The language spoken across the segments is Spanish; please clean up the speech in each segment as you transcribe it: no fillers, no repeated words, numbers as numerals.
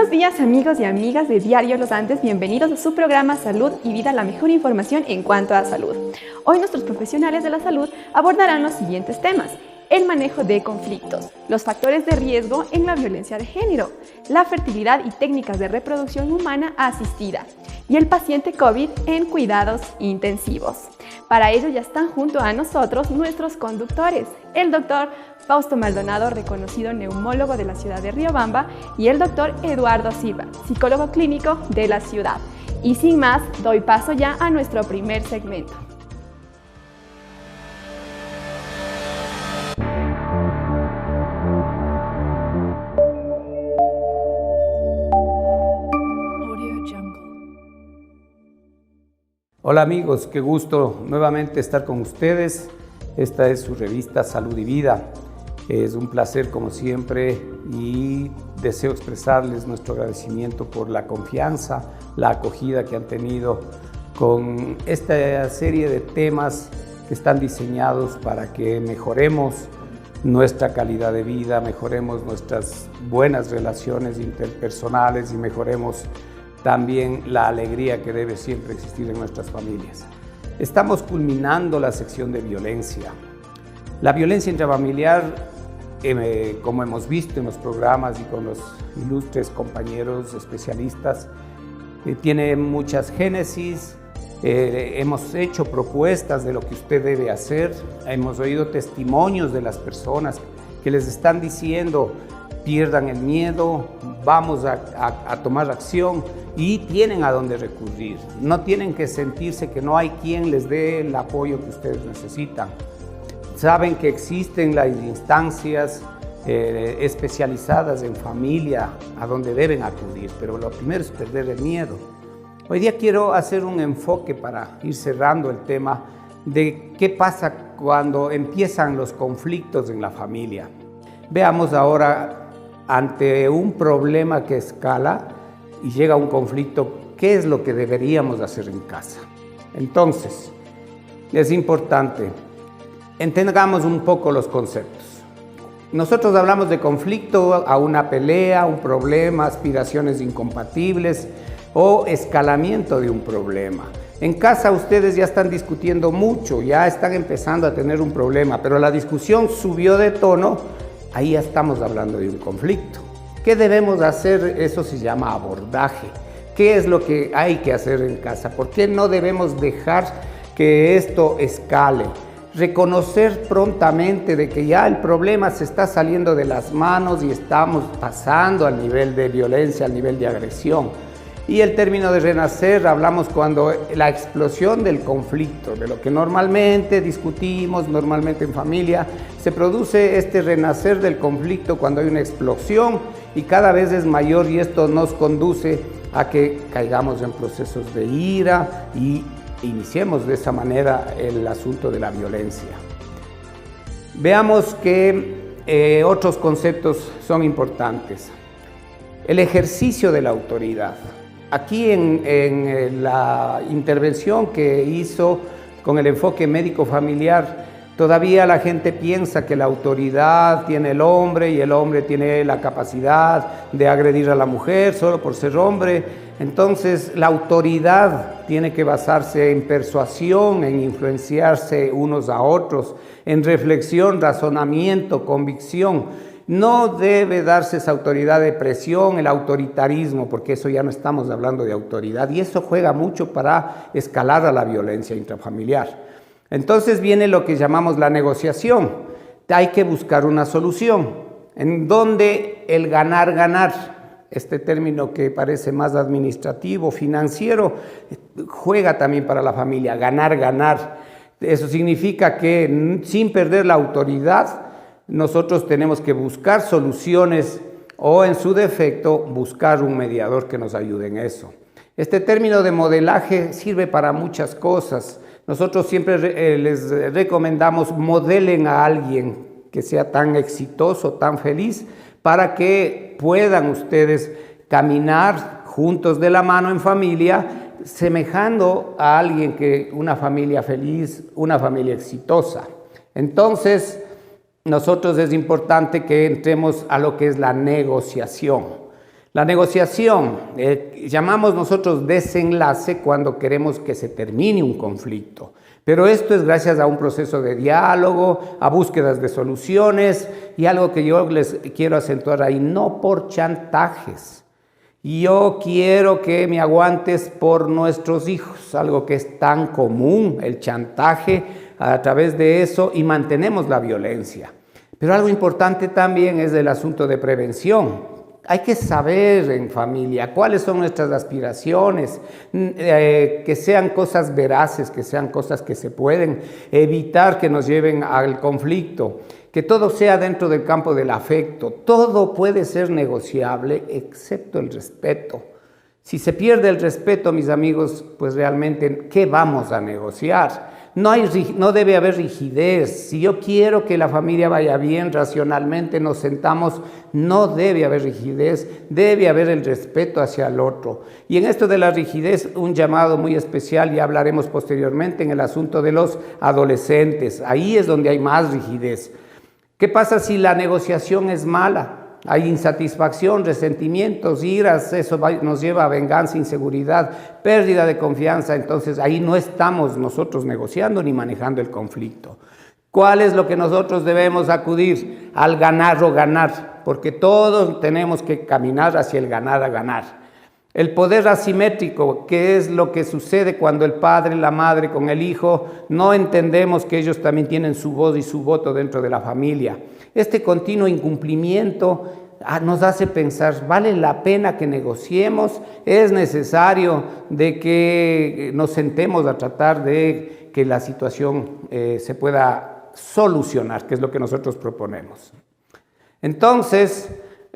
Buenos días amigos y amigas de Diario Los Andes, bienvenidos a su programa Salud y Vida, la mejor información en cuanto a salud. Hoy nuestros profesionales de la salud abordarán los siguientes temas: el manejo de conflictos, los factores de riesgo en la violencia de género, la fertilidad y técnicas de reproducción humana asistida y el paciente COVID en cuidados intensivos. Para ello ya están junto a nosotros nuestros conductores, el doctor Fausto Maldonado, reconocido neumólogo de la ciudad de Riobamba, y el doctor Eduardo Silva, psicólogo clínico de la ciudad. Y sin más, doy paso ya a nuestro primer segmento. Hola amigos, qué gusto nuevamente estar con ustedes. Esta es su revista Salud y Vida. Es un placer como siempre y deseo expresarles nuestro agradecimiento por la confianza, la acogida que han tenido con esta serie de temas que están diseñados para que mejoremos nuestra calidad de vida, mejoremos nuestras buenas relaciones interpersonales y mejoremos también la alegría que debe siempre existir en nuestras familias. Estamos culminando la sección de violencia. La violencia intrafamiliar, como hemos visto en los programas y con los ilustres compañeros especialistas, tiene muchas génesis. Hemos hecho propuestas de lo que usted debe hacer. Hemos oído testimonios de las personas que les están diciendo: pierdan el miedo, vamos a tomar acción, y tienen a dónde recurrir. No tienen que sentirse que no hay quien les dé el apoyo que ustedes necesitan. Saben que existen las instancias especializadas en familia a donde deben acudir, pero lo primero es perder el miedo. Hoy día quiero hacer un enfoque para ir cerrando el tema de qué pasa cuando empiezan los conflictos en la familia. Veamos ahora, ante un problema que escala y llega un conflicto, ¿qué es lo que deberíamos hacer en casa? Entonces, es importante, entendamos un poco los conceptos. Nosotros hablamos de conflicto a una pelea, un problema, aspiraciones incompatibles o escalamiento de un problema. En casa ustedes ya están discutiendo mucho, ya están empezando a tener un problema, pero la discusión subió de tono. Ahí ya estamos hablando de un conflicto. ¿Qué debemos hacer? Eso se llama abordaje. ¿Qué es lo que hay que hacer en casa? ¿Por qué no debemos dejar que esto escale? Reconocer prontamente de que ya el problema se está saliendo de las manos y estamos pasando al nivel de violencia, al nivel de agresión. Y el término de renacer, hablamos cuando la explosión del conflicto, de lo que normalmente discutimos, normalmente en familia, se produce este renacer del conflicto cuando hay una explosión y cada vez es mayor, y esto nos conduce a que caigamos en procesos de ira y iniciemos de esa manera el asunto de la violencia. Veamos que otros conceptos son importantes. El ejercicio de la autoridad. Aquí en la intervención que hizo con el enfoque médico familiar, todavía la gente piensa que la autoridad tiene el hombre y el hombre tiene la capacidad de agredir a la mujer solo por ser hombre. Entonces, la autoridad tiene que basarse en persuasión, en influenciarse unos a otros, en reflexión, razonamiento, convicción. No debe darse esa autoridad de presión, el autoritarismo, porque eso ya no estamos hablando de autoridad, y eso juega mucho para escalar a la violencia intrafamiliar. Entonces viene lo que llamamos la negociación. Hay que buscar una solución, en donde el ganar-ganar, este término que parece más administrativo, financiero, juega también para la familia, ganar-ganar. Eso significa que sin perder la autoridad, nosotros tenemos que buscar soluciones o, en su defecto, buscar un mediador que nos ayude en eso. Este término de modelaje sirve para muchas cosas. Nosotros siempre les recomendamos: modelen a alguien que sea tan exitoso, tan feliz, para que puedan ustedes caminar juntos de la mano en familia, semejando a alguien que una familia feliz, una familia exitosa. Entonces, nosotros es importante que entremos a lo que es la negociación. La negociación, llamamos nosotros desenlace cuando queremos que se termine un conflicto. Pero esto es gracias a un proceso de diálogo, a búsquedas de soluciones y algo que yo les quiero acentuar ahí, no por chantajes. Yo quiero que me aguantes por nuestros hijos, algo que es tan común, el chantaje a través de eso, y mantenemos la violencia. Pero algo importante también es el asunto de prevención. Hay que saber en familia cuáles son nuestras aspiraciones, que sean cosas veraces, que sean cosas que se pueden evitar que nos lleven al conflicto, que todo sea dentro del campo del afecto. Todo puede ser negociable excepto el respeto. Si se pierde el respeto, mis amigos, pues realmente, ¿qué vamos a negociar? No debe haber rigidez. Si yo quiero que la familia vaya bien racionalmente, nos sentamos, no debe haber rigidez, debe haber el respeto hacia el otro. Y en esto de la rigidez, un llamado muy especial, y hablaremos posteriormente en el asunto de los adolescentes. Ahí es donde hay más rigidez. ¿Qué pasa si la negociación es mala? Hay insatisfacción, resentimientos, iras, eso nos lleva a venganza, inseguridad, pérdida de confianza. Entonces ahí no estamos nosotros negociando ni manejando el conflicto. ¿Cuál es lo que nosotros debemos acudir? Al ganar o ganar, porque todos tenemos que caminar hacia el ganar a ganar. El poder asimétrico, que es lo que sucede cuando el padre y la madre con el hijo no entendemos que ellos también tienen su voz y su voto dentro de la familia. Este continuo incumplimiento nos hace pensar, ¿vale la pena que negociemos? ¿Es necesario de que nos sentemos a tratar de que la situación se pueda solucionar, que es lo que nosotros proponemos? Entonces,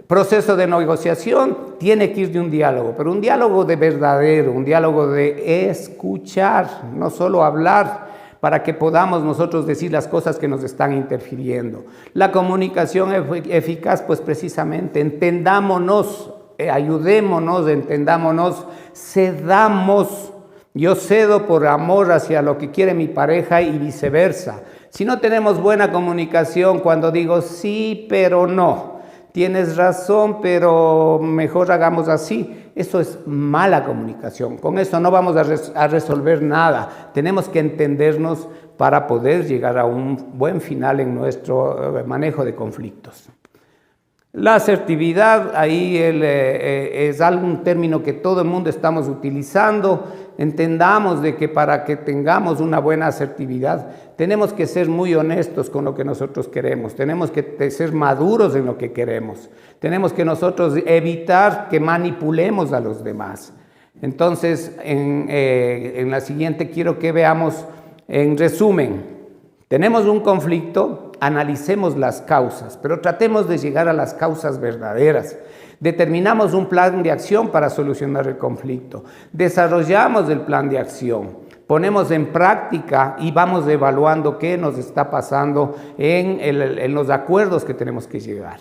proceso de negociación tiene que ir de un diálogo, pero un diálogo de verdadero, un diálogo de escuchar, no solo hablar, para que podamos nosotros decir las cosas que nos están interfiriendo. La comunicación eficaz, pues precisamente, entendámonos, ayudémonos, entendámonos, cedamos. Yo cedo por amor hacia lo que quiere mi pareja y viceversa. Si no tenemos buena comunicación, cuando digo sí, pero no, tienes razón, pero mejor hagamos así, eso es mala comunicación. Con eso no vamos a resolver nada. Tenemos que entendernos para poder llegar a un buen final en nuestro manejo de conflictos. La asertividad, ahí es algún término que todo el mundo estamos utilizando. Entendamos de que para que tengamos una buena asertividad, tenemos que ser muy honestos con lo que nosotros queremos. Tenemos que ser maduros en lo que queremos. Tenemos que nosotros evitar que manipulemos a los demás. Entonces, en la siguiente quiero que veamos, en resumen, tenemos un conflicto, analicemos las causas, pero tratemos de llegar a las causas verdaderas. Determinamos un plan de acción para solucionar el conflicto. Desarrollamos el plan de acción. Ponemos en práctica y vamos evaluando qué nos está pasando en los acuerdos que tenemos que llegar.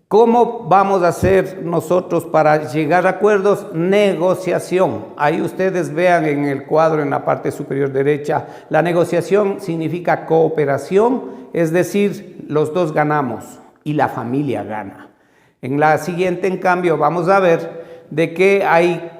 ¿Cómo vamos a hacer nosotros para llegar a acuerdos? Negociación. Ahí ustedes vean en el cuadro en la parte superior derecha, la negociación significa cooperación, es decir, los dos ganamos y la familia gana. En la siguiente, en cambio, vamos a ver de que hay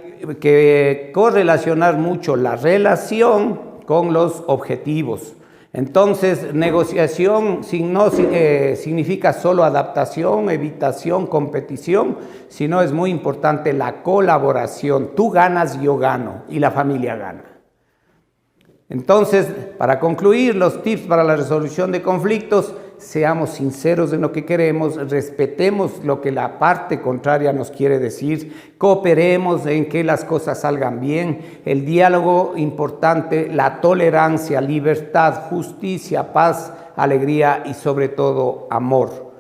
que correlacionar mucho la relación con los objetivos. Entonces, negociación no significa solo adaptación, evitación, competición, sino es muy importante la colaboración. Tú ganas, yo gano y la familia gana. Entonces, para concluir, los tips para la resolución de conflictos: seamos sinceros en lo que queremos, respetemos lo que la parte contraria nos quiere decir, cooperemos en que las cosas salgan bien, el diálogo importante, la tolerancia, libertad, justicia, paz, alegría y sobre todo amor.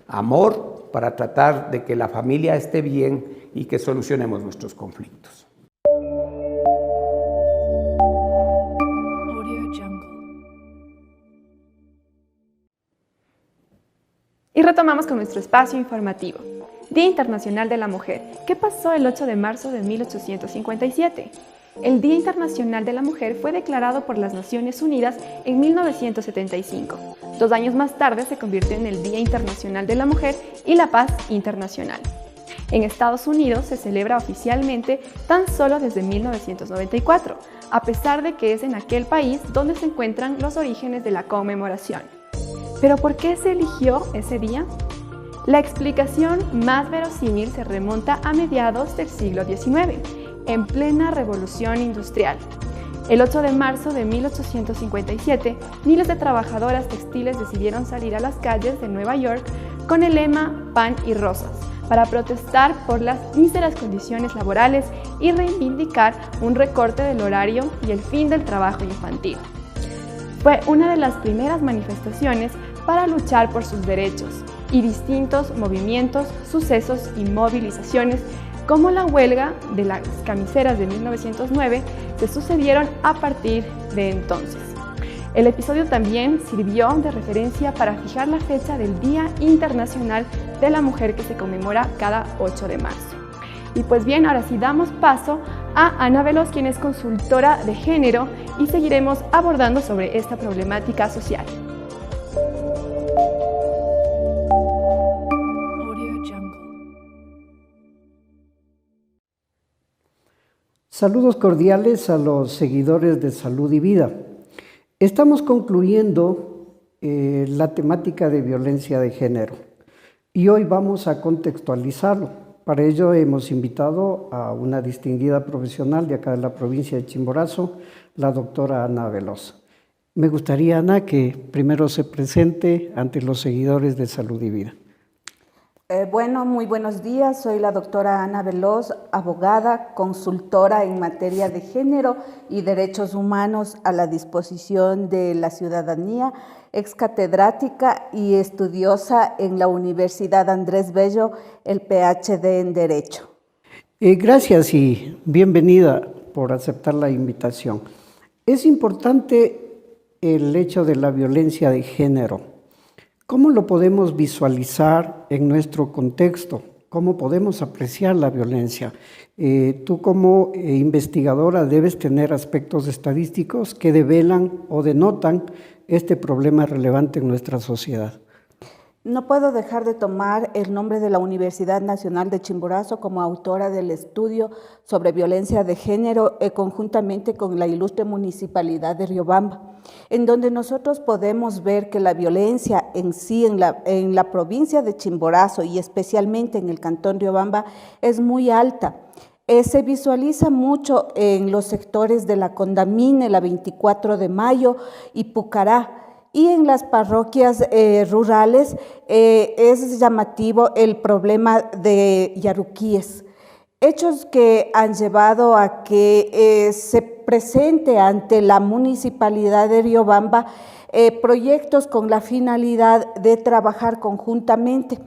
Amor para tratar de que la familia esté bien y que solucionemos nuestros conflictos. Y retomamos con nuestro espacio informativo. Día Internacional de la Mujer. ¿Qué pasó el 8 de marzo de 1857? El Día Internacional de la Mujer fue declarado por las Naciones Unidas en 1975. 2 años más tarde se convirtió en el Día Internacional de la Mujer y la Paz Internacional. En Estados Unidos se celebra oficialmente tan solo desde 1994, a pesar de que es en aquel país donde se encuentran los orígenes de la conmemoración. ¿Pero por qué se eligió ese día? La explicación más verosímil se remonta a mediados del siglo XIX, en plena revolución industrial. El 8 de marzo de 1857, miles de trabajadoras textiles decidieron salir a las calles de Nueva York con el lema Pan y Rosas, para protestar por las míseras condiciones laborales y reivindicar un recorte del horario y el fin del trabajo infantil. Fue una de las primeras manifestaciones para luchar por sus derechos, y distintos movimientos, sucesos y movilizaciones, como la huelga de las camiseras de 1909, se sucedieron a partir de entonces. El episodio también sirvió de referencia para fijar la fecha del Día Internacional de la Mujer, que se conmemora cada 8 de marzo. Y pues bien, ahora sí damos paso a Ana Veloz, quien es consultora de género, y seguiremos abordando sobre esta problemática social. Saludos cordiales a los seguidores de Salud y Vida. Estamos concluyendo la temática de violencia de género y hoy vamos a contextualizarlo. Para ello hemos invitado a una distinguida profesional de acá de la provincia de Chimborazo, la doctora Ana Veloz. Me gustaría, Ana, que primero se presente ante los seguidores de Salud y Vida. Muy buenos días. Soy la doctora Ana Veloz, abogada, consultora en materia de género y derechos humanos a la disposición de la ciudadanía, ex catedrática y estudiosa en la Universidad Andrés Bello, el PhD en Derecho. Gracias y bienvenida por aceptar la invitación. Es importante el hecho de la violencia de género. ¿Cómo lo podemos visualizar en nuestro contexto? ¿Cómo podemos apreciar la violencia? Tú como investigadora debes tener aspectos estadísticos que develan o denotan este problema relevante en nuestra sociedad. No puedo dejar de tomar el nombre de la Universidad Nacional de Chimborazo como autora del estudio sobre violencia de género conjuntamente con la ilustre Municipalidad de Riobamba, en donde nosotros podemos ver que la violencia en sí en la provincia de Chimborazo y especialmente en el cantón Riobamba es muy alta. Se visualiza mucho en los sectores de la Condamine, la 24 de Mayo y Pucará. Y en las parroquias rurales es llamativo el problema de Yaruquíes, hechos que han llevado a que se presente ante la Municipalidad de Riobamba proyectos con la finalidad de trabajar conjuntamente.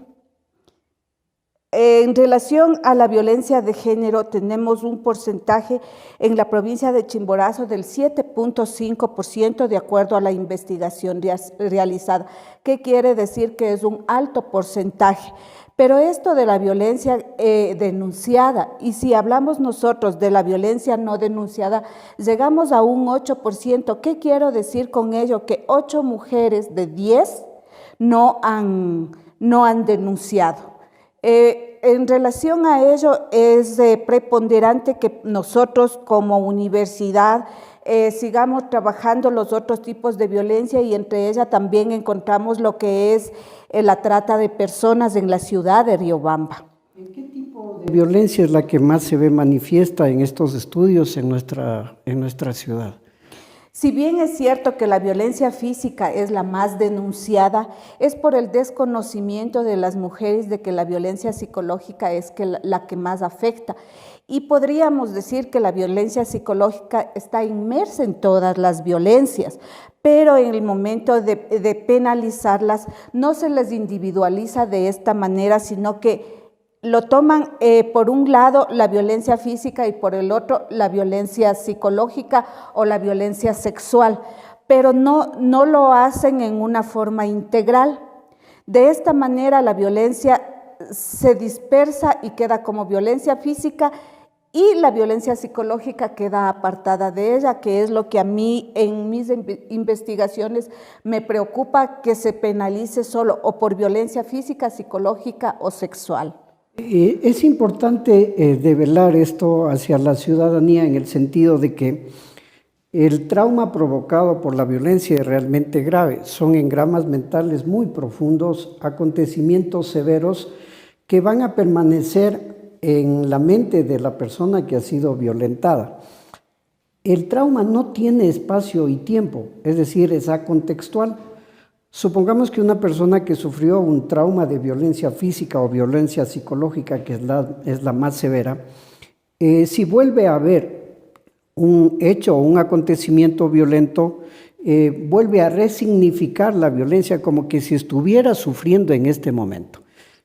En relación a la violencia de género, tenemos un porcentaje en la provincia de Chimborazo del 7.5% de acuerdo a la investigación realizada. ¿Qué quiere decir? Que es un alto porcentaje. Pero esto de la violencia denunciada, y si hablamos nosotros de la violencia no denunciada, llegamos a un 8%. ¿Qué quiero decir con ello? Que 8 mujeres de 10 no han denunciado. En relación a ello, es preponderante que nosotros como universidad sigamos trabajando los otros tipos de violencia y entre ellas también encontramos lo que es la trata de personas en la ciudad de Riobamba. ¿En qué tipo de violencia es la que más se ve manifiesta en estos estudios en nuestra ciudad? Si bien es cierto que la violencia física es la más denunciada, es por el desconocimiento de las mujeres de que la violencia psicológica es la que más afecta. Y podríamos decir que la violencia psicológica está inmersa en todas las violencias, pero en el momento de penalizarlas no se les individualiza de esta manera, sino que lo toman por un lado la violencia física y por el otro la violencia psicológica o la violencia sexual, pero no lo hacen en una forma integral. De esta manera la violencia se dispersa y queda como violencia física y la violencia psicológica queda apartada de ella, que es lo que a mí en mis investigaciones me preocupa, que se penalice solo o por violencia física, psicológica o sexual. Es importante develar esto hacia la ciudadanía en el sentido de que el trauma provocado por la violencia es realmente grave. Son engramas mentales muy profundos, acontecimientos severos que van a permanecer en la mente de la persona que ha sido violentada. El trauma no tiene espacio y tiempo, es decir, es acontextual. Supongamos que una persona que sufrió un trauma de violencia física o violencia psicológica, que es la más severa, si vuelve a ver un hecho o un acontecimiento violento, vuelve a resignificar la violencia como que si estuviera sufriendo en este momento.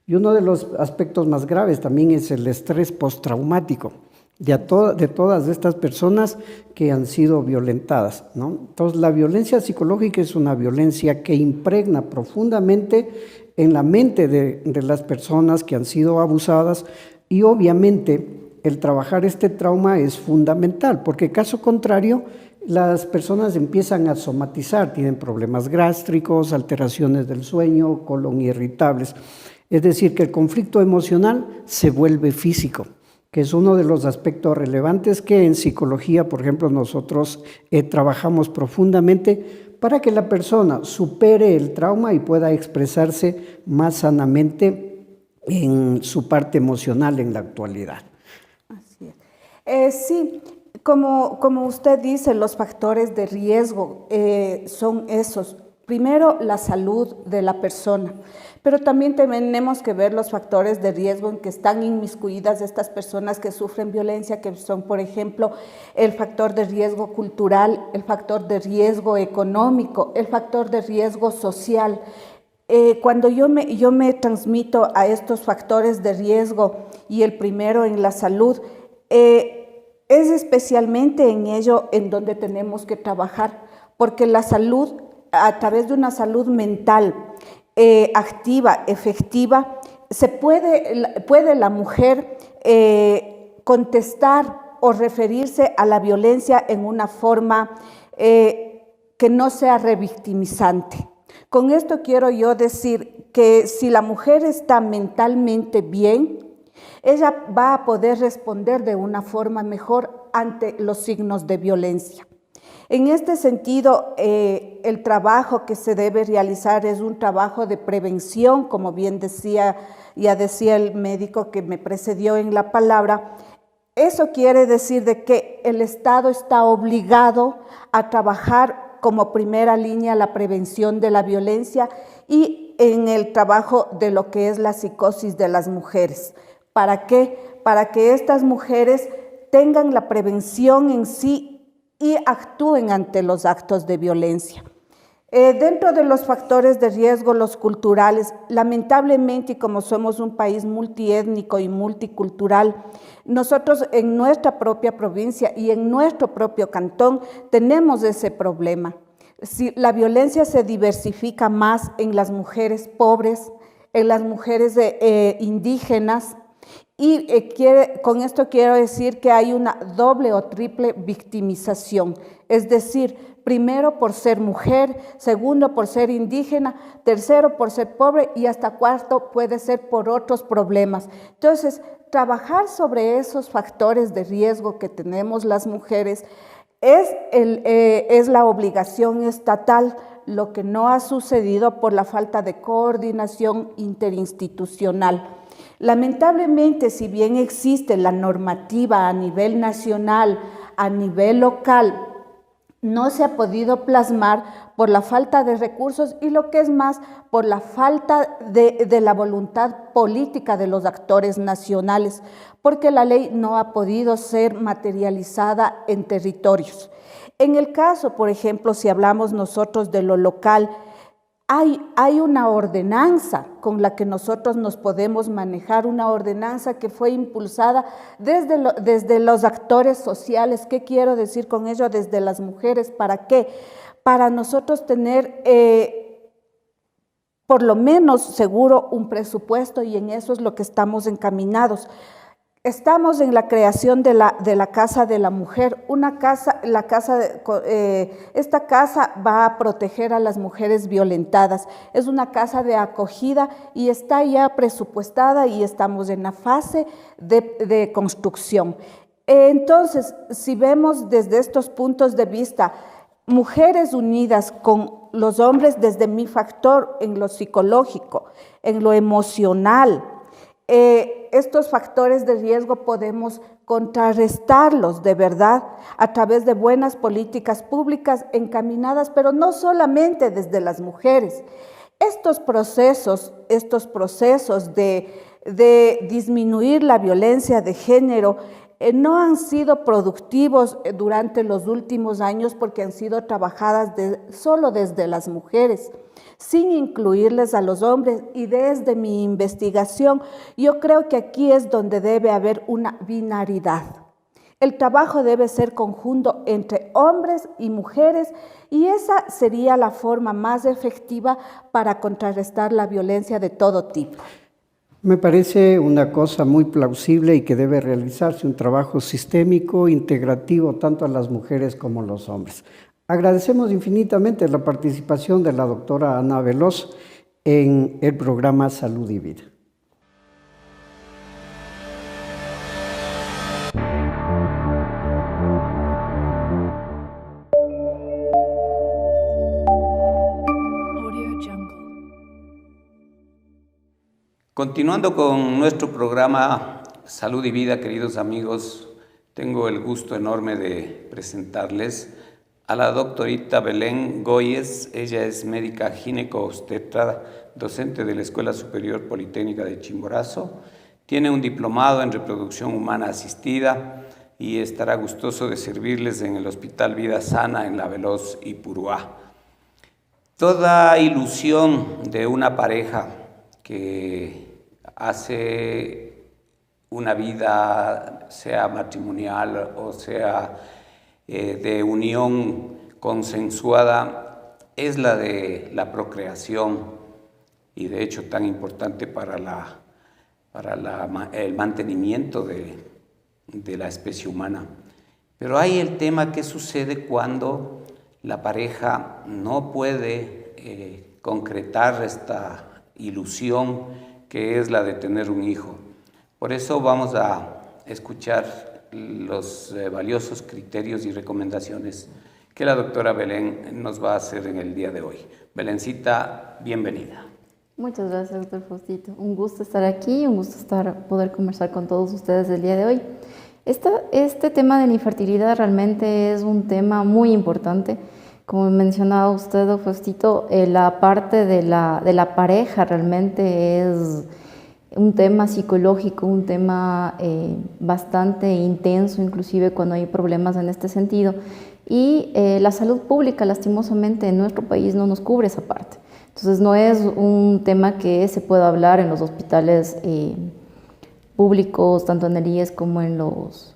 Y uno de los aspectos más graves también es el estrés postraumático de todas estas personas que han sido violentadas, ¿no? Entonces, la violencia psicológica es una violencia que impregna profundamente en la mente de las personas que han sido abusadas, y obviamente el trabajar este trauma es fundamental, porque caso contrario, las personas empiezan a somatizar, tienen problemas gástricos, alteraciones del sueño, colon irritables. Es decir, que el conflicto emocional se vuelve físico, que es uno de los aspectos relevantes que en psicología, por ejemplo, nosotros trabajamos profundamente para que la persona supere el trauma y pueda expresarse más sanamente en su parte emocional en la actualidad. Así es. Sí, como usted dice, los factores de riesgo son esos. Primero, la salud de la persona, pero también tenemos que ver los factores de riesgo en que están inmiscuidas estas personas que sufren violencia, que son, por ejemplo, el factor de riesgo cultural, el factor de riesgo económico, el factor de riesgo social. Cuando yo me transmito a estos factores de riesgo, y el primero en la salud, es especialmente en ello en donde tenemos que trabajar, porque la salud, a través de una salud mental activa, efectiva, puede la mujer contestar o referirse a la violencia en una forma que no sea revictimizante. Con esto quiero yo decir que si la mujer está mentalmente bien, ella va a poder responder de una forma mejor ante los signos de violencia. En este sentido, el trabajo que se debe realizar es un trabajo de prevención, como bien decía el médico que me precedió en la palabra. Eso quiere decir de que el Estado está obligado a trabajar como primera línea la prevención de la violencia y en el trabajo de lo que es la psicosis de las mujeres. ¿Para qué? Para que estas mujeres tengan la prevención en sí y actúen ante los actos de violencia. Dentro de los factores de riesgo, los culturales, lamentablemente, y como somos un país multiétnico y multicultural, nosotros en nuestra propia provincia y en nuestro propio cantón tenemos ese problema. Si la violencia se diversifica más en las mujeres pobres, en las mujeres indígenas, y con esto quiero decir que hay una doble o triple victimización, es decir, primero por ser mujer, segundo por ser indígena, tercero por ser pobre y hasta cuarto puede ser por otros problemas. Entonces, trabajar sobre esos factores de riesgo que tenemos las mujeres es la obligación estatal, lo que no ha sucedido por la falta de coordinación interinstitucional. Lamentablemente, si bien existe la normativa a nivel nacional, a nivel local, no se ha podido plasmar por la falta de recursos y lo que es más, por la falta de la voluntad política de los actores nacionales, porque la ley no ha podido ser materializada en territorios. En el caso, por ejemplo, si hablamos nosotros de lo local, hay una ordenanza con la que nosotros nos podemos manejar, una ordenanza que fue impulsada desde los actores sociales. ¿Qué quiero decir con ello? Desde las mujeres. ¿Para qué? Para nosotros tener por lo menos seguro un presupuesto, y en eso es lo que estamos encaminados. Estamos en la creación de la Casa de la Mujer. Esta casa va a proteger a las mujeres violentadas. Es una casa de acogida y está ya presupuestada y estamos en la fase de construcción. Entonces, si vemos desde estos puntos de vista, mujeres unidas con los hombres desde mi factor en lo psicológico, en lo emocional, estos factores de riesgo podemos contrarrestarlos de verdad a través de buenas políticas públicas encaminadas, pero no solamente desde las mujeres. Estos procesos de disminuir la violencia de género no han sido productivos durante los últimos años porque han sido trabajadas solo desde las mujeres, sin incluirles a los hombres. Y desde mi investigación, yo creo que aquí es donde debe haber una binaridad. El trabajo debe ser conjunto entre hombres y mujeres y esa sería la forma más efectiva para contrarrestar la violencia de todo tipo. Me parece una cosa muy plausible y que debe realizarse un trabajo sistémico, integrativo, tanto a las mujeres como a los hombres. Agradecemos infinitamente la participación de la doctora Ana Veloz en el programa Salud y Vida. Continuando con nuestro programa Salud y Vida, queridos amigos, tengo el gusto enorme de presentarles a la doctorita Belén Goyes. Ella es médica gineco-obstetra, docente de la Escuela Superior Politécnica de Chimborazo. Tiene un diplomado en reproducción humana asistida y estará gustoso de servirles en el Hospital Vida Sana en La Veloz y Puruá. Toda ilusión de una pareja que hace una vida, sea matrimonial o sea de unión consensuada, es la de la procreación y de hecho tan importante para el mantenimiento de la especie humana. Pero hay el tema que sucede cuando la pareja no puede concretar esta ilusión que es la de tener un hijo. Por eso vamos a escuchar los valiosos criterios y recomendaciones que la doctora Belén nos va a hacer en el día de hoy. Belencita, bienvenida. Muchas gracias, doctor Faustito. Un gusto estar aquí, un gusto poder conversar con todos ustedes el día de hoy. Este tema de la infertilidad realmente es un tema muy importante. Como mencionaba usted, doctor Faustito, la parte de la pareja realmente es un tema psicológico, un tema bastante intenso, inclusive cuando hay problemas en este sentido. Y la salud pública, lastimosamente, en nuestro país no nos cubre esa parte. Entonces, no es un tema que se pueda hablar en los hospitales públicos, tanto en el IES como en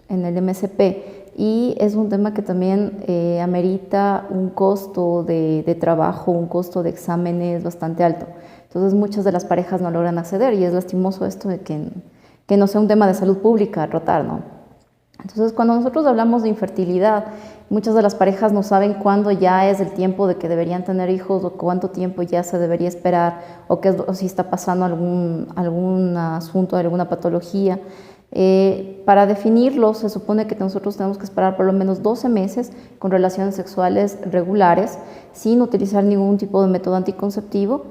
el MSP. Y es un tema que también amerita un costo de trabajo, un costo de exámenes bastante alto. Entonces muchas de las parejas no logran acceder y es lastimoso esto de que no sea un tema de salud pública a tratar, ¿no? Entonces cuando nosotros hablamos de infertilidad, muchas de las parejas no saben cuándo ya es el tiempo de que deberían tener hijos o cuánto tiempo ya se debería esperar o si está pasando algún asunto, alguna patología. Para definirlo se supone que nosotros tenemos que esperar por lo menos 12 meses con relaciones sexuales regulares sin utilizar ningún tipo de método anticonceptivo.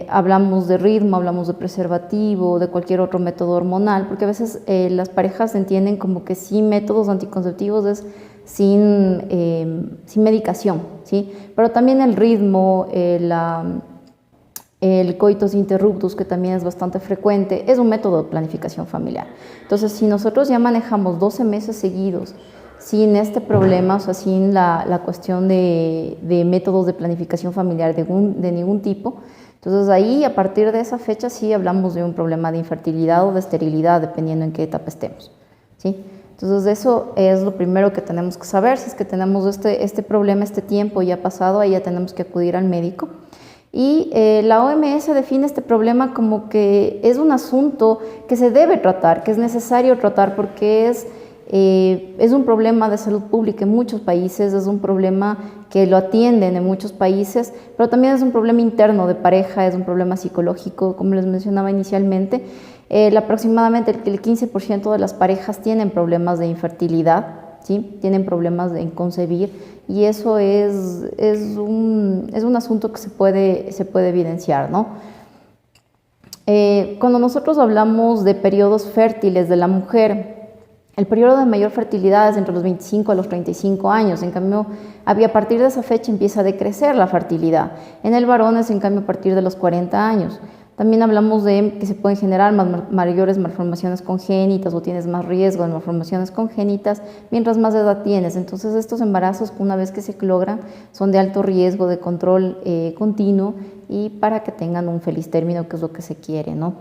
Hablamos de ritmo, hablamos de preservativo, de cualquier otro método hormonal, porque a veces las parejas entienden como que sin métodos anticonceptivos es sin medicación, ¿sí? Pero también el ritmo, el coitus interruptus, que también es bastante frecuente, es un método de planificación familiar. Entonces, si nosotros ya manejamos 12 meses seguidos sin este problema, o sea, sin la cuestión de métodos de planificación familiar de ningún tipo, entonces ahí, a partir de esa fecha, sí hablamos de un problema de infertilidad o de esterilidad, dependiendo en qué etapa estemos, ¿sí? Entonces eso es lo primero que tenemos que saber. Si es que tenemos este problema, este tiempo ya pasado, ahí ya tenemos que acudir al médico. Y la OMS define este problema como que es un asunto que se debe tratar, que es necesario tratar porque es un problema de salud pública en muchos países, es un problema que lo atienden en muchos países, pero también es un problema interno de pareja, es un problema psicológico, como les mencionaba inicialmente. Aproximadamente el 15% de las parejas tienen problemas de infertilidad, ¿sí? Tienen problemas en concebir, y eso es un asunto que se puede evidenciar, ¿no? Cuando nosotros hablamos de periodos fértiles de la mujer, el periodo de mayor fertilidad es entre los 25 a los 35 años, en cambio, a partir de esa fecha empieza a decrecer la fertilidad. En el varón es en cambio a partir de los 40 años. También hablamos de que se pueden generar mayores malformaciones congénitas o tienes más riesgo de malformaciones congénitas mientras más edad tienes. Entonces estos embarazos, una vez que se logran, son de alto riesgo de control continuo y para que tengan un feliz término, que es lo que se quiere, ¿no?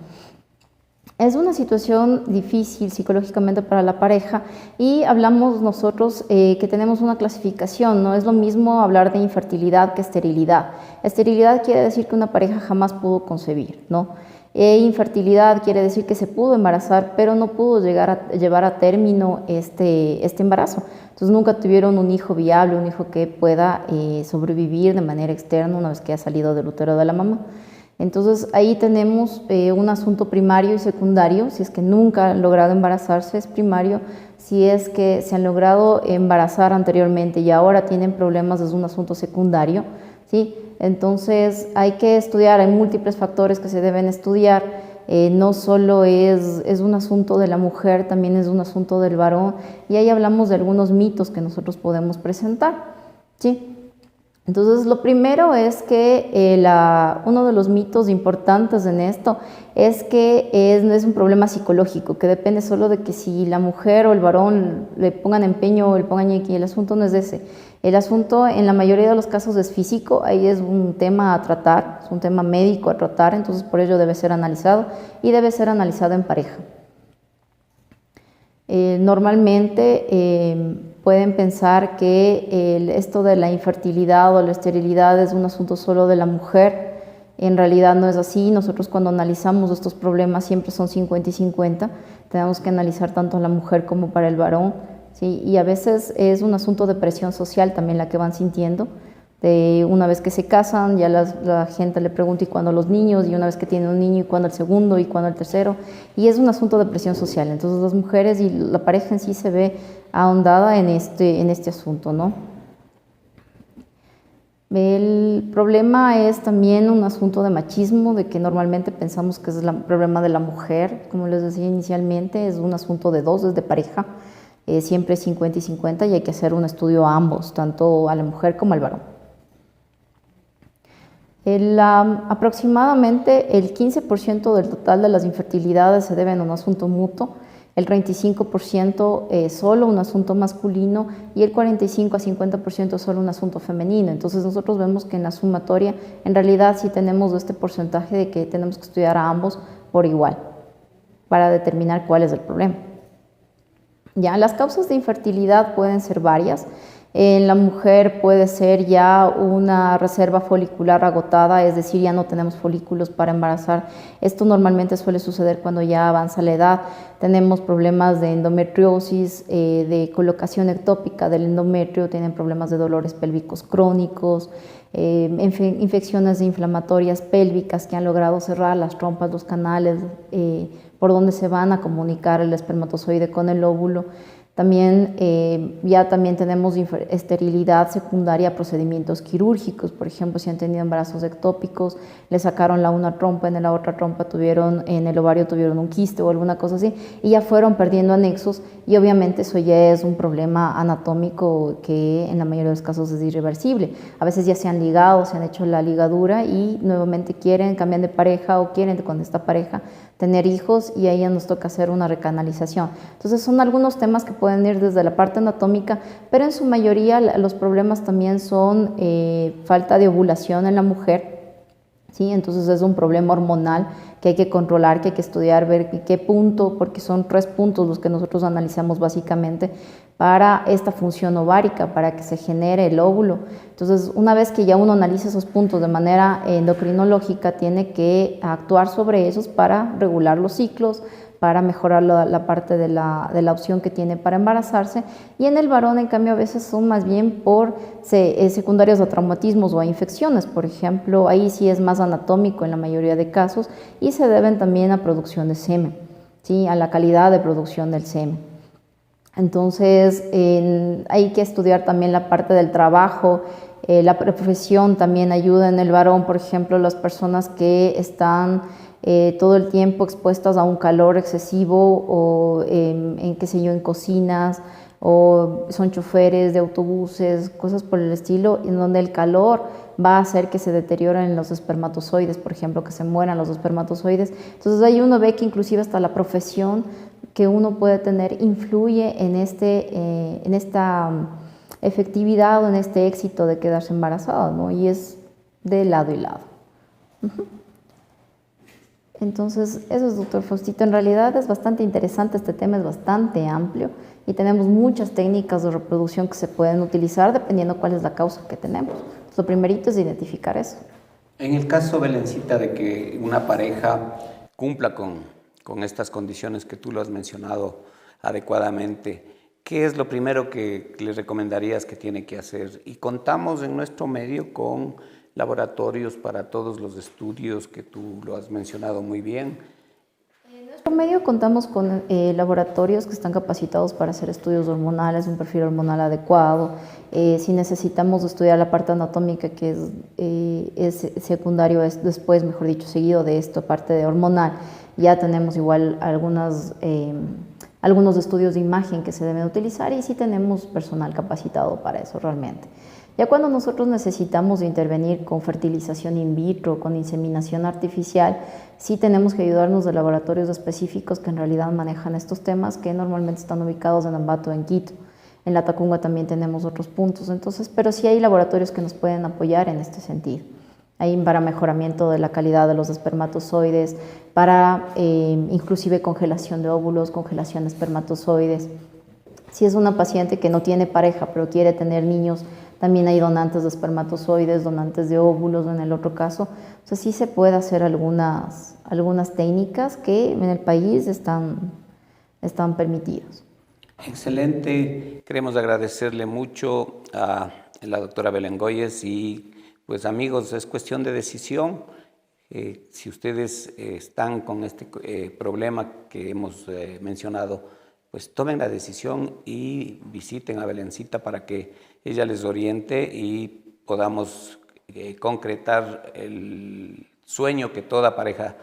Es una situación difícil psicológicamente para la pareja y hablamos nosotros que tenemos una clasificación, no es lo mismo hablar de infertilidad que esterilidad. Esterilidad quiere decir que una pareja jamás pudo concebir, ¿no? Infertilidad quiere decir que se pudo embarazar, pero no pudo llevar a término este embarazo. Entonces nunca tuvieron un hijo viable, un hijo que pueda sobrevivir de manera externa una vez que ha salido del útero de la mamá. Entonces ahí tenemos un asunto primario y secundario. Si es que nunca han logrado embarazarse, es primario. Si es que se han logrado embarazar anteriormente y ahora tienen problemas, es un asunto secundario, ¿sí? Entonces hay que estudiar, hay múltiples factores que se deben estudiar. No solo es un asunto de la mujer, también es un asunto del varón, y ahí hablamos de algunos mitos que nosotros podemos presentar, ¿sí? Entonces, lo primero es que uno de los mitos importantes en esto es que es un problema psicológico, que depende solo de que si la mujer o el varón le pongan empeño o le pongan ñequi. El asunto no es ese. El asunto en la mayoría de los casos es físico, ahí es un tema a tratar, es un tema médico a tratar, entonces por ello debe ser analizado y debe ser analizado en pareja. Normalmente pueden pensar que esto de la infertilidad o la esterilidad es un asunto solo de la mujer. En realidad no es así. Nosotros cuando analizamos estos problemas siempre son 50 y 50. Tenemos que analizar tanto a la mujer como para el varón, ¿sí? Y a veces es un asunto de presión social también la que van sintiendo. Una vez que se casan, ya la gente le pregunta ¿y cuándo los niños? Y una vez que tienen un niño, ¿y cuándo el segundo? ¿Y cuándo el tercero? Y es un asunto de presión social. Entonces las mujeres y la pareja en sí se ve ahondada en este asunto, ¿no? El problema es también un asunto de machismo, de que normalmente pensamos que es el problema de la mujer. Como les decía inicialmente, es un asunto de dos, es de pareja. Siempre es 50 y 50 y hay que hacer un estudio a ambos, tanto a la mujer como al varón. Aproximadamente el 15% del total de las infertilidades se deben a un asunto mutuo, el 35% solo un asunto masculino y el 45 a 50% solo un asunto femenino. Entonces nosotros vemos que en la sumatoria en realidad sí tenemos este porcentaje de que tenemos que estudiar a ambos por igual para determinar cuál es el problema. Ya, las causas de infertilidad pueden ser varias. En la mujer puede ser ya una reserva folicular agotada, es decir, ya no tenemos folículos para embarazar. Esto normalmente suele suceder cuando ya avanza la edad. Tenemos problemas de endometriosis, de colocación ectópica del endometrio, tienen problemas de dolores pélvicos crónicos, infecciones inflamatorias pélvicas que han logrado cerrar las trompas, los canales por donde se van a comunicar el espermatozoide con el óvulo. También tenemos esterilidad secundaria a procedimientos quirúrgicos. Por ejemplo, si han tenido embarazos ectópicos, le sacaron una trompa, en la otra trompa en el ovario tuvieron un quiste o alguna cosa así, y ya fueron perdiendo anexos, y obviamente eso ya es un problema anatómico que en la mayoría de los casos es irreversible. A veces ya se han ligado, se han hecho la ligadura y nuevamente cambian de pareja o quieren con esta pareja tener hijos, y ahí ya nos toca hacer una recanalización. Entonces son algunos temas que pueden ir desde la parte anatómica, pero en su mayoría los problemas también son falta de ovulación en la mujer, ¿sí? Entonces es un problema hormonal que hay que controlar, que hay que estudiar, ver qué punto, porque son 3 puntos los que nosotros analizamos básicamente para esta función ovárica, para que se genere el óvulo. Entonces, una vez que ya uno analiza esos puntos de manera endocrinológica, tiene que actuar sobre esos para regular los ciclos, para mejorar la parte de la opción que tiene para embarazarse. Y en el varón, en cambio, a veces son más bien por secundarios a traumatismos o a infecciones, por ejemplo. Ahí sí es más anatómico en la mayoría de casos y se deben también a producción de semen, ¿sí? A la calidad de producción del semen. Entonces, hay que estudiar también la parte del trabajo. La profesión también ayuda en el varón, por ejemplo, las personas que están todo el tiempo expuestas a un calor excesivo o qué sé yo, en cocinas, o son choferes de autobuses, cosas por el estilo, en donde el calor va a hacer que se deterioren los espermatozoides, por ejemplo, que se mueran los espermatozoides. Entonces ahí uno ve que inclusive hasta la profesión que uno puede tener influye en esta efectividad o en este éxito de quedarse embarazado, ¿no? Y es de lado y lado. Entonces, eso es, doctor Faustito. En realidad es bastante interesante, este tema es bastante amplio y tenemos muchas técnicas de reproducción que se pueden utilizar dependiendo cuál es la causa que tenemos. Entonces, lo primerito es identificar eso. En el caso, Belencita, de que una pareja cumpla con estas condiciones que tú lo has mencionado adecuadamente, ¿qué es lo primero que le recomendarías que tiene que hacer? Y contamos en nuestro medio con laboratorios para todos los estudios que tú lo has mencionado muy bien. En nuestro medio contamos con laboratorios que están capacitados para hacer estudios hormonales, un perfil hormonal adecuado. Si necesitamos estudiar la parte anatómica, que es secundario, es después, mejor dicho, seguido de esto, parte de hormonal, ya tenemos igual algunos estudios de imagen que se deben utilizar y sí tenemos personal capacitado para eso realmente. Ya cuando nosotros necesitamos intervenir con fertilización in vitro, con inseminación artificial, sí tenemos que ayudarnos de laboratorios específicos que en realidad manejan estos temas, que normalmente están ubicados en Ambato, en Quito. En La Tacunga también tenemos otros puntos, entonces, pero sí hay laboratorios que nos pueden apoyar en este sentido. Hay para mejoramiento de la calidad de los espermatozoides, para inclusive congelación de óvulos, congelación de espermatozoides. Si es una paciente que no tiene pareja, pero quiere tener niños, también hay donantes de espermatozoides, donantes de óvulos en el otro caso. O sea, sí se puede hacer algunas técnicas que en el país están permitidas. Excelente. Queremos agradecerle mucho a la doctora Belén Goyes y pues amigos, es cuestión de decisión. Si ustedes están con este problema que hemos mencionado, pues tomen la decisión y visiten a Belencita para que ella les oriente y podamos concretar el sueño que toda pareja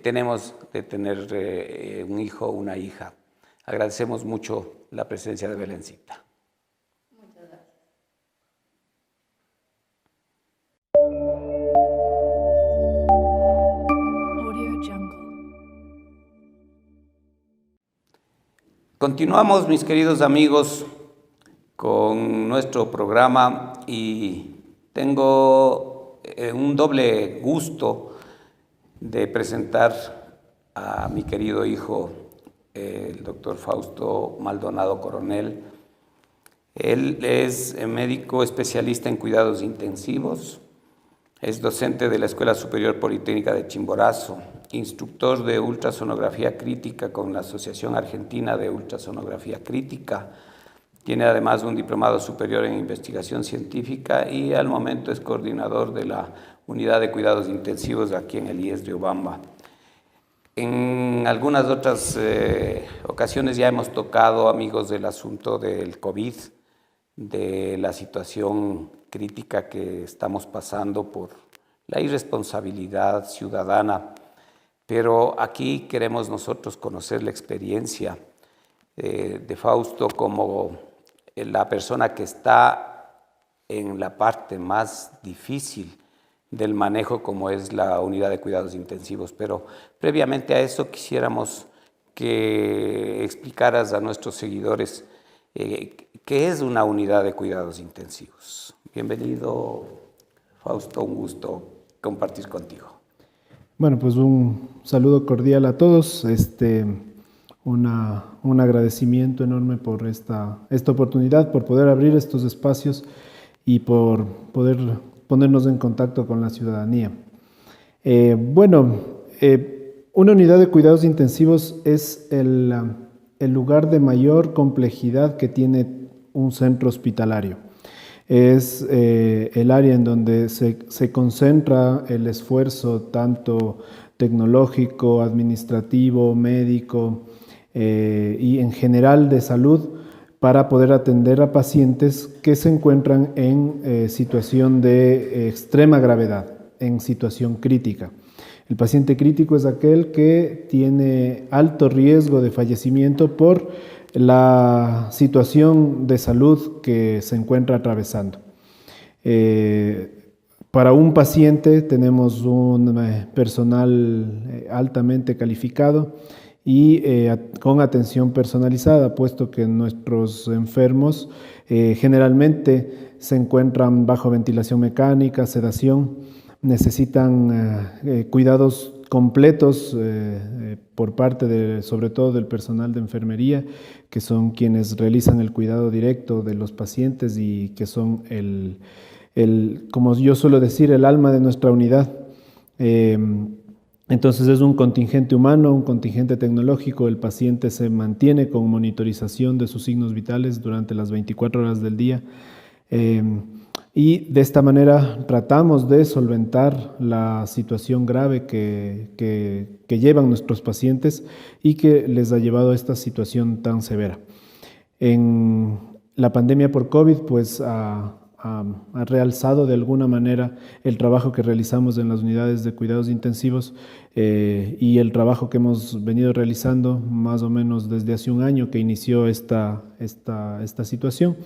tenemos de tener un hijo o una hija. Agradecemos mucho la presencia de Belencita. Muchas gracias. Continuamos, mis queridos amigos, con nuestro programa y tengo un doble gusto de presentar a mi querido hijo, el doctor Fausto Maldonado Coronel. Él es médico especialista en cuidados intensivos, es docente de la Escuela Superior Politécnica de Chimborazo, instructor de ultrasonografía crítica con la Asociación Argentina de Ultrasonografía Crítica. Tiene además un diplomado superior en investigación científica y al momento es coordinador de la unidad de cuidados intensivos aquí en el IES Riobamba. En algunas otras ocasiones ya hemos tocado, amigos, del asunto del COVID, de la situación crítica que estamos pasando por la irresponsabilidad ciudadana, pero aquí queremos nosotros conocer la experiencia de Fausto como la persona que está en la parte más difícil del manejo, como es la unidad de cuidados intensivos. Pero previamente a eso quisiéramos que explicaras a nuestros seguidores qué es una unidad de cuidados intensivos. Bienvenido, Fausto, un gusto compartir contigo. Bueno, pues un saludo cordial a todos. un agradecimiento enorme por esta oportunidad, por poder abrir estos espacios y por poder ponernos en contacto con la ciudadanía. Una unidad de cuidados intensivos es el lugar de mayor complejidad que tiene un centro hospitalario. Es el área en donde se concentra el esfuerzo tanto tecnológico, administrativo, médico y en general de salud para poder atender a pacientes que se encuentran en situación de extrema gravedad, en situación crítica. El paciente crítico es aquel que tiene alto riesgo de fallecimiento por la situación de salud que se encuentra atravesando. Para un paciente tenemos un personal altamente calificado y con atención personalizada, puesto que nuestros enfermos generalmente se encuentran bajo ventilación mecánica, sedación, necesitan cuidados completos por parte sobre todo del personal de enfermería, que son quienes realizan el cuidado directo de los pacientes y que son como yo suelo decir, el alma de nuestra unidad. Entonces es un contingente humano, un contingente tecnológico. El paciente se mantiene con monitorización de sus signos vitales durante las 24 horas del día. Y de esta manera tratamos de solventar la situación grave que llevan nuestros pacientes y que les ha llevado a esta situación tan severa. En la pandemia por COVID, pues ha realzado de alguna manera el trabajo que realizamos en las unidades de cuidados intensivos y el trabajo que hemos venido realizando más o menos desde hace un año que inició esta situación.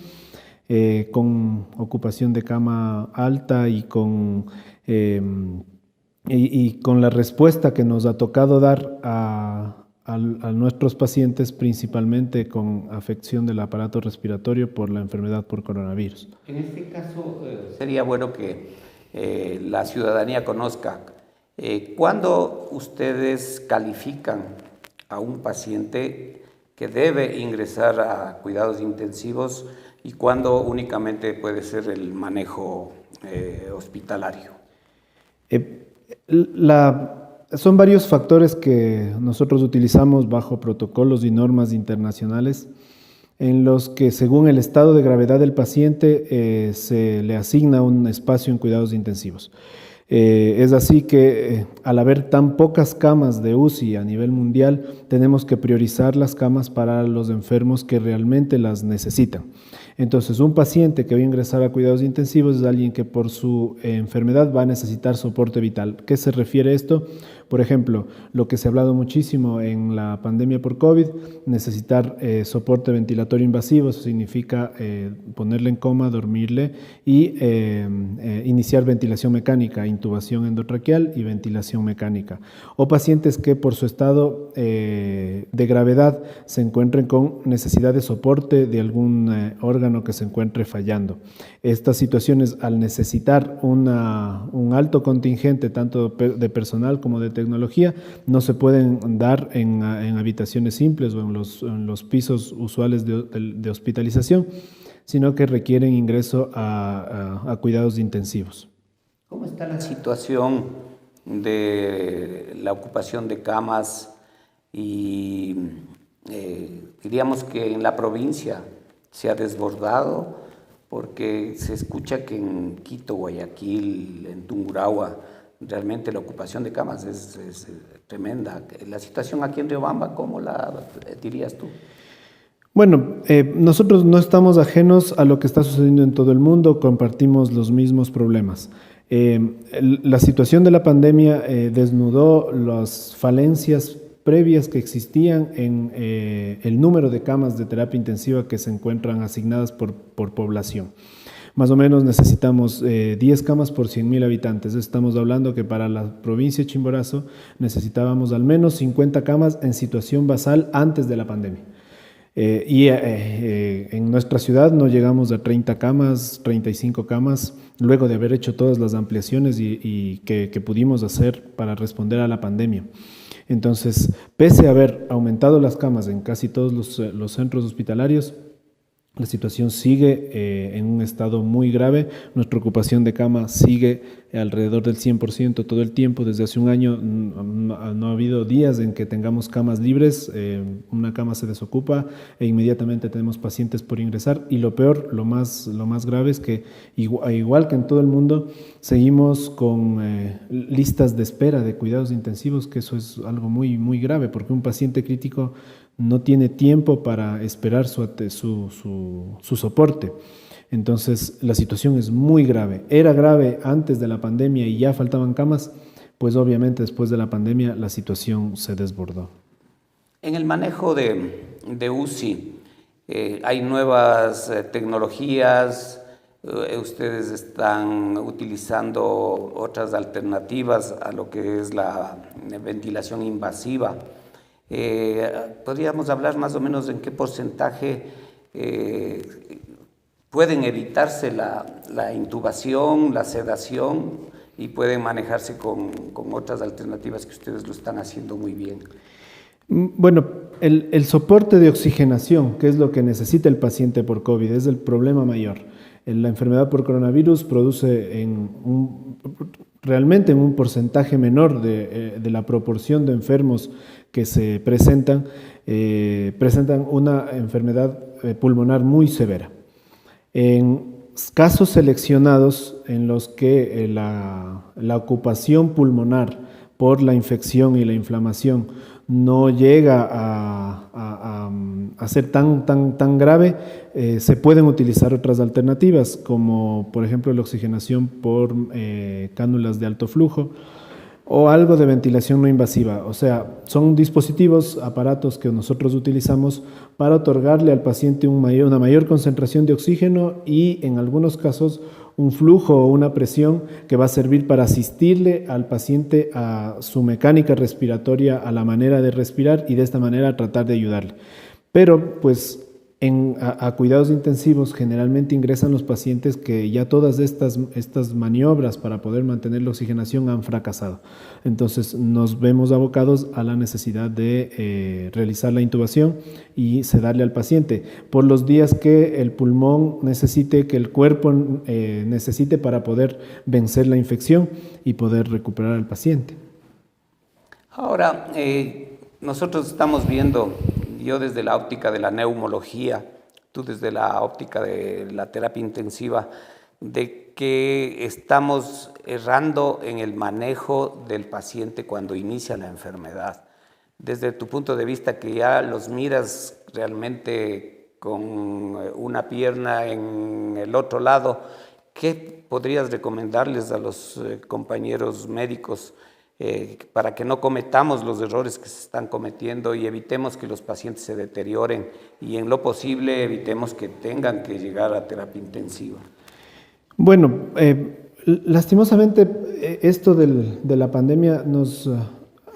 Con ocupación de cama alta y con la respuesta que nos ha tocado dar a nuestros pacientes, principalmente con afección del aparato respiratorio por la enfermedad por coronavirus. En este caso, sería bueno que la ciudadanía conozca cuándo ustedes califican a un paciente que debe ingresar a cuidados intensivos y cuándo únicamente puede ser el manejo hospitalario. Son varios factores que nosotros utilizamos bajo protocolos y normas internacionales en los que, según el estado de gravedad del paciente, se le asigna un espacio en cuidados intensivos. Es así que al haber tan pocas camas de UCI a nivel mundial, tenemos que priorizar las camas para los enfermos que realmente las necesitan. Entonces, un paciente que va a ingresar a cuidados intensivos es alguien que por su enfermedad va a necesitar soporte vital. ¿Qué se refiere a esto? Por ejemplo, lo que se ha hablado muchísimo en la pandemia por COVID, necesitar soporte ventilatorio invasivo, eso significa ponerle en coma, dormirle y iniciar ventilación mecánica, intubación endotraqueal y ventilación mecánica. O pacientes que por su estado de gravedad se encuentren con necesidad de soporte de algún órgano que se encuentre fallando. Estas situaciones, al necesitar un alto contingente tanto de personal como de tecnología, no se pueden dar en habitaciones simples o en los pisos usuales de hospitalización, sino que requieren ingreso a cuidados intensivos. ¿Cómo está la situación de la ocupación de camas y diríamos que en la provincia se ha desbordado? Porque se escucha que en Quito, Guayaquil, en Tungurahua, realmente la ocupación de camas es tremenda. La situación aquí en Riobamba, ¿cómo la dirías tú? Bueno, nosotros no estamos ajenos a lo que está sucediendo en todo el mundo, compartimos los mismos problemas. La situación de la pandemia desnudó las falencias previas que existían en el número de camas de terapia intensiva que se encuentran asignadas por población. Más o menos necesitamos 10 camas por 100.000 habitantes. Estamos hablando que para la provincia de Chimborazo necesitábamos al menos 50 camas en situación basal antes de la pandemia. En nuestra ciudad no llegamos a 30 camas, 35 camas, luego de haber hecho todas las ampliaciones que pudimos hacer para responder a la pandemia. Entonces, pese a haber aumentado las camas en casi todos los centros hospitalarios, la situación sigue en un estado muy grave. Nuestra ocupación de cama sigue alrededor del 100% todo el tiempo. Desde hace un año no ha habido días en que tengamos camas libres. Una cama se desocupa e inmediatamente tenemos pacientes por ingresar. Y lo peor, lo más grave es que, igual que en todo el mundo, seguimos con listas de espera de cuidados intensivos, que eso es algo muy, muy grave, porque un paciente crítico no tiene tiempo para esperar su soporte. Entonces, la situación es muy grave. Era grave antes de la pandemia y ya faltaban camas, pues obviamente después de la pandemia la situación se desbordó. En el manejo de UCI, hay nuevas tecnologías, ustedes están utilizando otras alternativas a lo que es la ventilación invasiva. ¿Podríamos hablar más o menos en qué porcentaje pueden evitarse la intubación, la sedación y pueden manejarse con otras alternativas que ustedes lo están haciendo muy bien? Bueno, el soporte de oxigenación, que es lo que necesita el paciente por COVID, es el problema mayor. La enfermedad por coronavirus produce realmente en un porcentaje menor de la proporción de enfermos que se presentan una enfermedad pulmonar muy severa. En casos seleccionados en los que la ocupación pulmonar por la infección y la inflamación no llega a ser tan grave, se pueden utilizar otras alternativas, como por ejemplo la oxigenación por cánulas de alto flujo o algo de ventilación no invasiva. O sea, son dispositivos, aparatos que nosotros utilizamos para otorgarle al paciente una mayor concentración de oxígeno y en algunos casos un flujo o una presión que va a servir para asistirle al paciente a su mecánica respiratoria, a la manera de respirar y de esta manera tratar de ayudarle. Pero pues a cuidados intensivos generalmente ingresan los pacientes que ya todas estas maniobras para poder mantener la oxigenación han fracasado. Entonces nos vemos abocados a la necesidad de realizar la intubación y sedarle al paciente por los días que el pulmón necesite, que el cuerpo necesite para poder vencer la infección y poder recuperar al paciente. Ahora, nosotros estamos viendo, yo desde la óptica de la neumología, tú desde la óptica de la terapia intensiva, de que estamos errando en el manejo del paciente cuando inicia la enfermedad. Desde tu punto de vista, que ya los miras realmente con una pierna en el otro lado, ¿qué podrías recomendarles a los compañeros médicos para que no cometamos los errores que se están cometiendo y evitemos que los pacientes se deterioren y en lo posible evitemos que tengan que llegar a terapia intensiva? Bueno, lastimosamente esto de la pandemia nos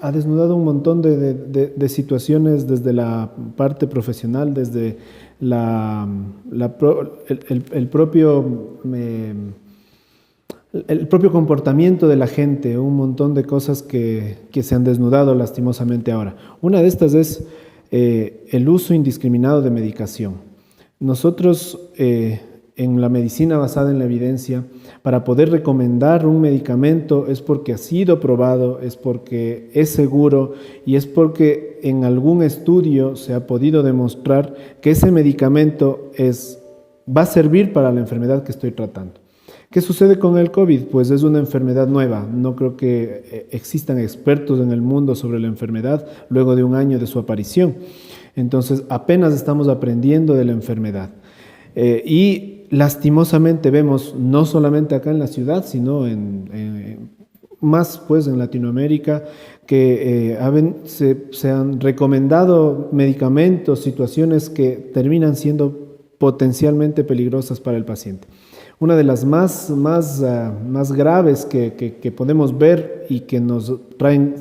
ha desnudado un montón de situaciones desde la parte profesional, desde el propio comportamiento de la gente, un montón de cosas que se han desnudado lastimosamente ahora. Una de estas es el uso indiscriminado de medicación. Nosotros en la medicina basada en la evidencia, para poder recomendar un medicamento es porque ha sido probado, es porque es seguro y es porque en algún estudio se ha podido demostrar que ese medicamento va a servir para la enfermedad que estoy tratando. ¿Qué sucede con el COVID? Pues es una enfermedad nueva. No creo que existan expertos en el mundo sobre la enfermedad luego de un año de su aparición. Entonces, apenas estamos aprendiendo de la enfermedad. Y lastimosamente vemos, no solamente acá en la ciudad, sino más pues en Latinoamérica, que se han recomendado medicamentos, situaciones que terminan siendo potencialmente peligrosas para el paciente. Una de las más graves que podemos ver y que nos traen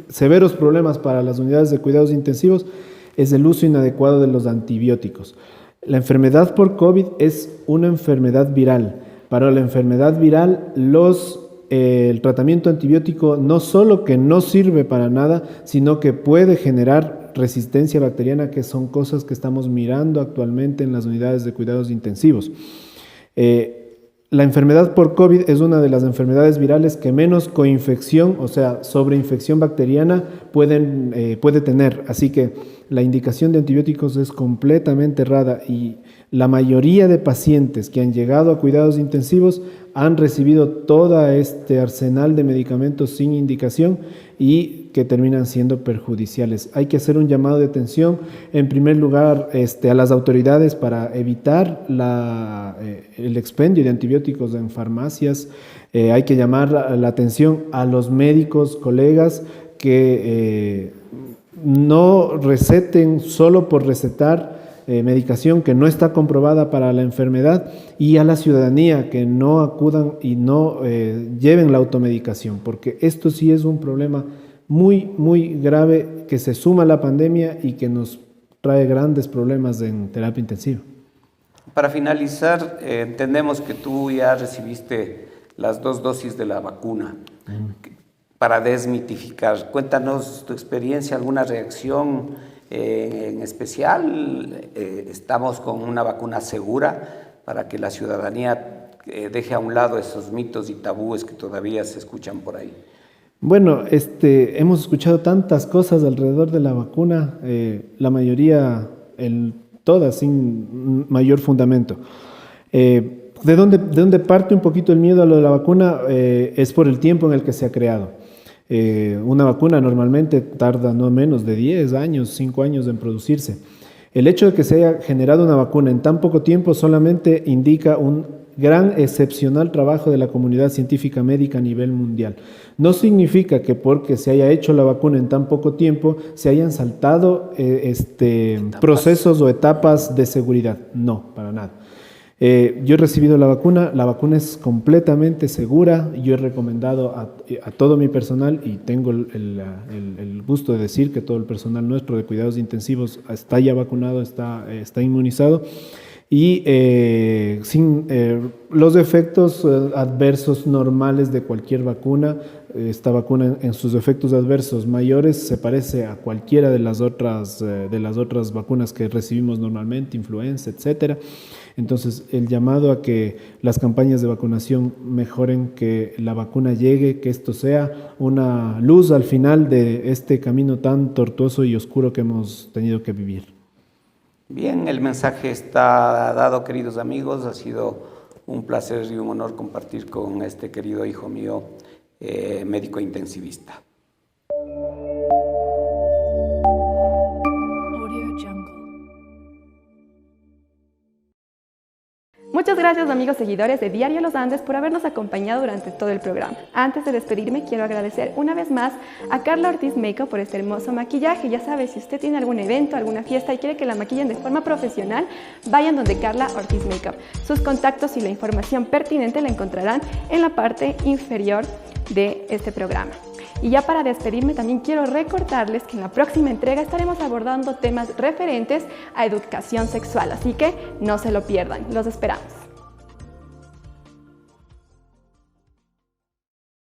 severos problemas para las unidades de cuidados intensivos es el uso inadecuado de los antibióticos. La enfermedad por COVID es una enfermedad viral. Para la enfermedad viral, los el tratamiento antibiótico no solo que no sirve para nada, sino que puede generar resistencia bacteriana, que son cosas que estamos mirando actualmente en las unidades de cuidados intensivos. La enfermedad por COVID es una de las enfermedades virales que menos coinfección, o sea, sobreinfección bacteriana puede tener. Así que la indicación de antibióticos es completamente errada y la mayoría de pacientes que han llegado a cuidados intensivos han recibido todo este arsenal de medicamentos sin indicación y que terminan siendo perjudiciales. Hay que hacer un llamado de atención, en primer lugar, a las autoridades para evitar el expendio de antibióticos en farmacias. Hay que llamar la atención a los médicos, colegas, que no receten solo por recetar medicación que no está comprobada para la enfermedad, y a la ciudadanía que no acudan y no lleven la automedicación, porque esto sí es un problema muy, muy grave que se suma a la pandemia y que nos trae grandes problemas en terapia intensiva. Para finalizar, entendemos que tú ya recibiste las 2 dosis de la vacuna. Para desmitificar, cuéntanos tu experiencia, alguna reacción en especial. Estamos con una vacuna segura para que la ciudadanía deje a un lado esos mitos y tabúes que todavía se escuchan por ahí. Bueno, hemos escuchado tantas cosas alrededor de la vacuna, la mayoría, todas sin mayor fundamento. ¿De dónde parte un poquito el miedo a lo de la vacuna? Es por el tiempo en el que se ha creado. Una vacuna normalmente tarda no menos de 10 años, 5 años en producirse. El hecho de que se haya generado una vacuna en tan poco tiempo solamente indica un gran, excepcional trabajo de la comunidad científica médica a nivel mundial. No significa que porque se haya hecho la vacuna en tan poco tiempo se hayan saltado procesos o etapas de seguridad. No, para nada. Yo he recibido la vacuna es completamente segura. Yo he recomendado a todo mi personal, y tengo el gusto de decir que todo el personal nuestro de cuidados intensivos está ya vacunado, está inmunizado, y sin los efectos adversos normales de cualquier vacuna. Esta vacuna en sus efectos adversos mayores se parece a cualquiera de las otras vacunas que recibimos normalmente, influenza, etcétera. Entonces, el llamado a que las campañas de vacunación mejoren, que la vacuna llegue, que esto sea una luz al final de este camino tan tortuoso y oscuro que hemos tenido que vivir. Bien, el mensaje está dado, queridos amigos. Ha sido un placer y un honor compartir con este querido hijo mío, médico intensivista. Muchas gracias, amigos seguidores de Diario Los Andes, por habernos acompañado durante todo el programa. Antes de despedirme, quiero agradecer una vez más a Carla Ortiz Makeup por este hermoso maquillaje. Ya sabe, si usted tiene algún evento, alguna fiesta y quiere que la maquillen de forma profesional, vayan donde Carla Ortiz Makeup. Sus contactos y la información pertinente la encontrarán en la parte inferior de este programa. Y ya para despedirme, también quiero recordarles que en la próxima entrega estaremos abordando temas referentes a educación sexual, así que no se lo pierdan. Los esperamos.